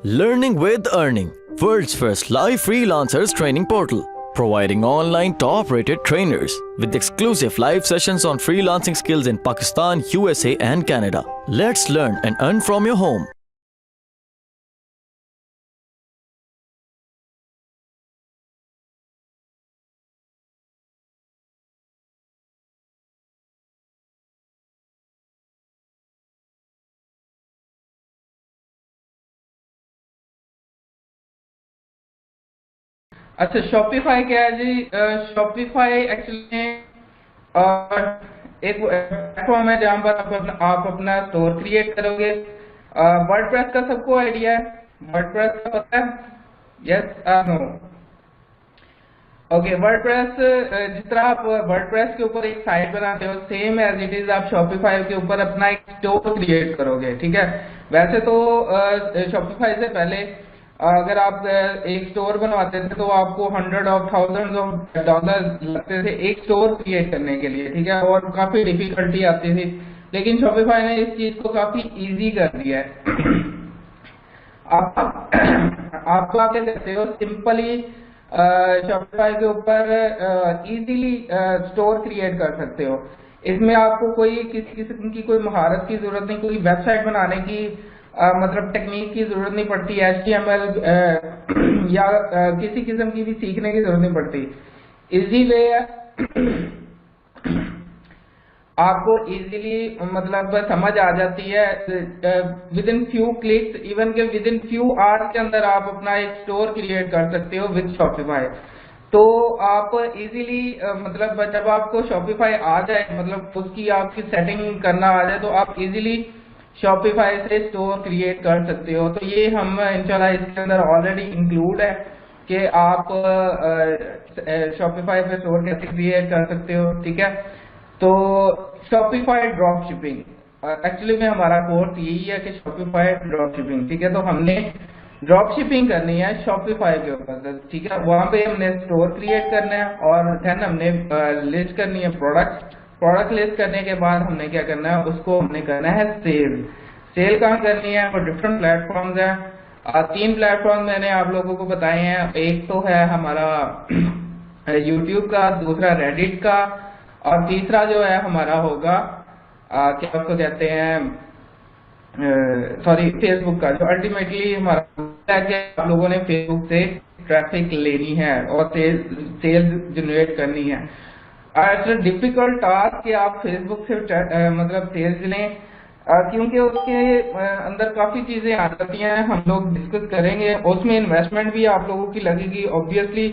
Learning with Earning, world's first live freelancers training portal, providing online top-rated trainers with exclusive live sessions on freelancing skills in Pakistan, USA and Canada. Let's learn and earn from your home. अच्छा, Shopify क्या है जी? Shopify actually एक platform है जहाँ पर आप अपना store create करोगे। वर्डप्रेस का सबको आइडिया है? वर्डप्रेस का पता है? Yes no? ओके, वर्डप्रेस जिस तरह आप वर्डप्रेस के ऊपर एक साइट बनाते हो, सेम एज इट इज आप शॉपिफाई के ऊपर अपना एक स्टोर क्रिएट करोगे। ठीक है, वैसे तो शॉपिफाई से पहले अगर आप एक स्टोर बनवाते थे तो आपको hundred of thousand of dollar लगते थे एक स्टोर क्रिएट करने के लिए। ठीक है, और काफी डिफिकल्टी आती थी, लेकिन शॉपिफाई ने इस चीज को काफी इजी कर दिया है। आप क्या कहते हो, सिंपली शॉपिफाई के ऊपर इजीली स्टोर क्रिएट कर सकते हो। इसमें आपको कोई किसी किस्म की कोई महारत की जरूरत नहीं, कोई वेबसाइट बनाने की मतलब टेक्निक की जरूरत नहीं पड़ती, HTML या किसी किस्म की भी सीखने की जरूरत नहीं पड़ती। इजी वे है, आपको इजीली मतलब समझ आ जाती है। With in few clicks, even के विद इन फ्यू आवर्स के अंदर आप अपना एक स्टोर क्रिएट कर सकते हो विद शॉपिफाई। तो आप इजीली मतलब जब आपको शॉपिफाई आ जाए, मतलब उसकी आपकी सेटिंग करना आ जाए, तो आप इजीली शॉपिफाई से स्टोर क्रिएट कर सकते हो। तो ये हम इंशाल्लाह इसके अंदर ऑलरेडी इंक्लूड है कि आप शॉपिफाई पे स्टोर कैसे क्रिएट कर सकते हो। ठीक है, तो शॉपिफाई ड्रॉप शिपिंग एक्चुअली में हमारा कोर्स यही है कि शॉपिफाई ड्रॉप शिपिंग। ठीक है, तो हमने ड्रॉप शिपिंग करनी है शॉपिफाई के ऊपर। ठीक है, वहां पे हमने स्टोर क्रिएट करना है और देन हमने लिस्ट करनी है प्रोडक्ट लिस्ट करने के बाद हमने क्या करना है, उसको हमने करना है सेल कहाँ करनी है। और डिफरेंट प्लेटफॉर्म्स हैं, 3 प्लेटफॉर्म मैंने आप लोगों को बताए हैं। एक तो है हमारा यूट्यूब का, दूसरा रेडिट का, और तीसरा जो है हमारा होगा क्या उसको कहते हैं, सॉरी, फेसबुक का, जो अल्टीमेटली हमारा है कि आप लोगों ने फेसबुक से ट्रैफिक लेनी है और सेल जनरेट करनी है। इट्स डिफिकल्ट टास्क कि आप फेसबुक से मतलब सेल्स लें, क्योंकि उसके अंदर काफी चीजें आ जाती हैं, हम लोग डिस्कस करेंगे। उसमें इन्वेस्टमेंट भी आप लोगों की लगेगी ऑब्वियसली।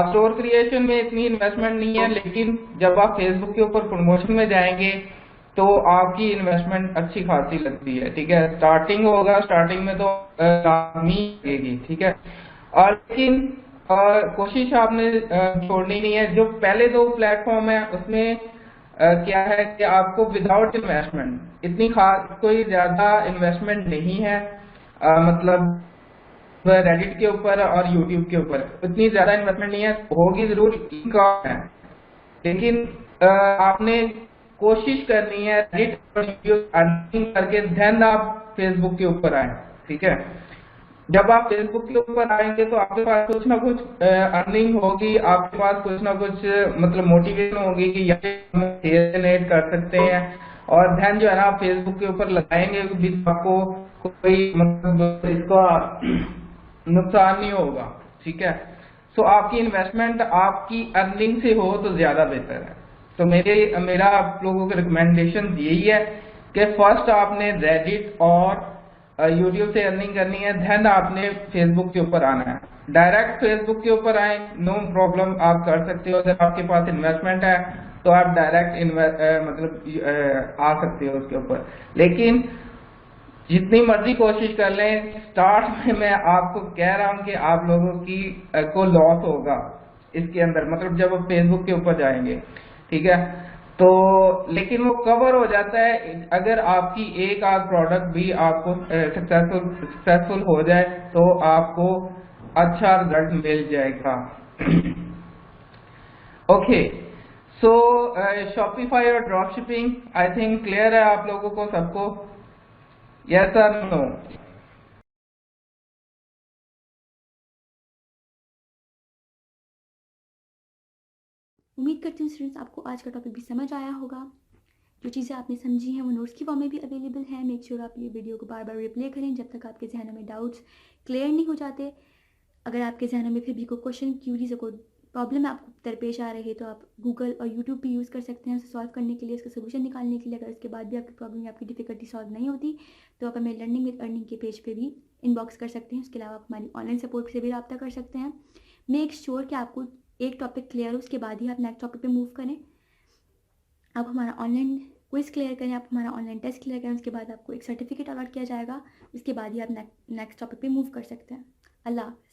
स्टोर क्रिएशन में इतनी इन्वेस्टमेंट नहीं है, लेकिन जब आप फेसबुक के ऊपर प्रमोशन में जाएंगे तो आपकी इन्वेस्टमेंट अच्छी खासी लगती है। ठीक है, स्टार्टिंग होगा, स्टार्टिंग में तो लाजमी लगेगी। ठीक है, और लेकिन कोशिश आपने छोड़नी नहीं है। जो पहले 2 प्लेटफॉर्म है उसमें क्या है कि आपको विदाउट इन्वेस्टमेंट, इतनी खास कोई ज्यादा इन्वेस्टमेंट नहीं है, मतलब रेडिट के ऊपर और यूट्यूब के ऊपर इतनी ज्यादा इन्वेस्टमेंट नहीं है, होगी जरूर है, लेकिन आपने कोशिश करनी है रेडिट और यूट्यूब अर्निंग करके देन आप फेसबुक के ऊपर आए। ठीक है, जब आप फेसबुक के ऊपर आएंगे तो आपके पास कुछ ना कुछ अर्निंग होगी, आपके पास कुछ ना कुछ मतलब मोटिवेशन होगी कि यहाँ हम सेल जनरेट कर सकते हैं, और ध्यान जो है ना आप फेसबुक के ऊपर लगाएंगे भी तो आपको कोई मतलब इसका नुकसान नहीं होगा। ठीक है, सो आपकी इन्वेस्टमेंट आपकी अर्निंग से हो तो ज्यादा बेहतर है। तो मेरा आप लोगों को रिकमेंडेशन यही है कि फर्स्ट आपने रेडिट और यूट्यूब से अर्निंग करनी है, देन आपने फेसबुक के ऊपर आना है। डायरेक्ट फेसबुक के ऊपर आए, नो प्रॉब्लम, आप कर सकते हो। अगर आपके पास इन्वेस्टमेंट है तो आप डायरेक्ट मतलब आ सकते हो उसके ऊपर। लेकिन जितनी मर्जी कोशिश कर लें, स्टार्ट में मैं आपको कह रहा हूं कि आप लोगों की को लॉस होगा इसके अंदर, मतलब जब आप फेसबुक के ऊपर जाएंगे। ठीक है, तो लेकिन वो कवर हो जाता है अगर आपकी एक आध प्रोडक्ट भी आपको सक्सेसफुल हो जाए तो आपको अच्छा रिजल्ट मिल जाएगा। ओके, सो शॉपिफाई और drop shipping I think clear है आप लोगों को सबको? यस और नो? उम्मीद करती हूँ स्टूडेंट्स आपको आज का टॉपिक भी समझ आया होगा। जो चीज़ें आपने समझी हैं वो नोट्स की फॉर्म में भी अवेलेबल है। मेक श्योर आप ये वीडियो को बार बार रिप्ले करें जब तक आपके जहनों में डाउट्स क्लियर नहीं हो जाते। अगर आपके जहनों में फिर भी कोई क्वेश्चन, क्यूरीज, कोई प्रॉब्लम आपको दरपेश आ रही है तो आप गूगल और यूट्यूब भी यूज़ कर सकते हैं उसे सॉल्व करने के लिए, उसका सोल्यूशन निकालने के लिए। अगर उसके बाद भी आपकी प्रॉब्लम या आपकी डिफिकल्टी सॉल्व नहीं होती तो आप हमें लर्निंग विद अर्निंग के पेज पे भी इनबॉक्स कर सकते हैं। उसके अलावा आप हमारी ऑनलाइन सपोर्ट से भी रब्ता कर सकते हैं। मेक श्योर कि आपको एक टॉपिक क्लियर हो, उसके बाद ही आप नेक्स्ट टॉपिक पे मूव करें। आप हमारा ऑनलाइन क्विज क्लियर करें, आप हमारा ऑनलाइन टेस्ट क्लियर करें, उसके बाद आपको एक सर्टिफिकेट अलॉट किया जाएगा। उसके बाद ही आप नेक्स्ट टॉपिक पे मूव कर सकते हैं। अल्लाह हाफ़िज़।